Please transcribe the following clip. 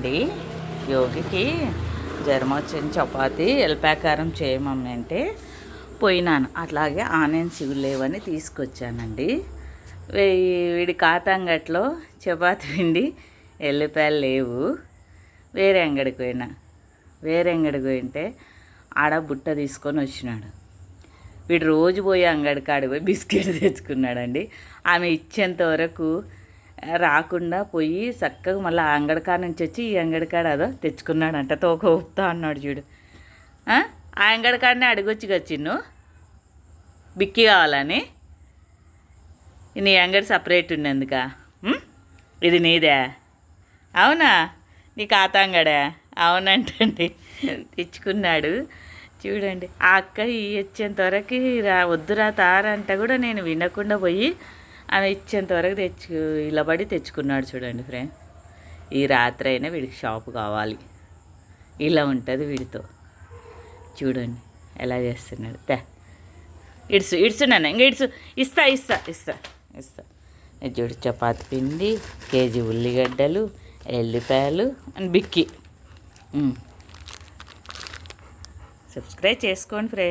అండి. యోగికి జ్వరం వచ్చిన చపాతి ఎల్పాకారం చేయమమ్మ అంటే పోయినాను. అట్లాగే ఆనియన్స్ ఇవి లేవని తీసుకొచ్చానండి. వీడి కాతంగట్లో చపాతి పిండి ఎల్లిపాయలు లేవు. వేరే అంగడికి పోయింటే ఆడ బుట్ట తీసుకొని వచ్చినాడు. వీడు రోజు పోయి అంగడి కాడికి పోయి బిస్కెట్ తెచ్చుకున్నాడండి. ఆమె ఇచ్చేంత వరకు రాకుండా పోయి చక్కగా మళ్ళీ ఆ అంగడికాడ నుంచి వచ్చి ఈ అంగడికాడ అదో తెచ్చుకున్నాడంట. తోక ఊపుతా అన్నాడు చూడు. ఆ అంగడికాడనే అడిగొచ్చి వచ్చిన్ను బిక్కి కావాలని. నీ అంగడి సపరేట్ ఉన్నందుక ఇది నీదే? అవునా? నీ ఖాతా అంగడా? అవునంటండి. తెచ్చుకున్నాడు చూడండి. ఆ అక్క ఇచ్చేంత వరకు వద్దురా తారంట కూడా నేను వినకుండా పోయి ఆమె ఇచ్చేంత వరకు ఇలా పడి తెచ్చుకున్నాడు చూడండి ఫ్రెండ్. ఈ రాత్రి అయినా వీడికి షాపు కావాలి. ఇలా ఉంటుంది వీడితో. చూడండి ఎలా చేస్తున్నాడు. ఇడుచున్నాను ఇంకా ఇస్తా చూడు. చపాతి పిండి, కేజీ ఉల్లిగడ్డలు, ఎల్లిపాయలు అండ్ బిక్కి. సబ్స్క్రైబ్ చేసుకోండి ఫ్రెండ్.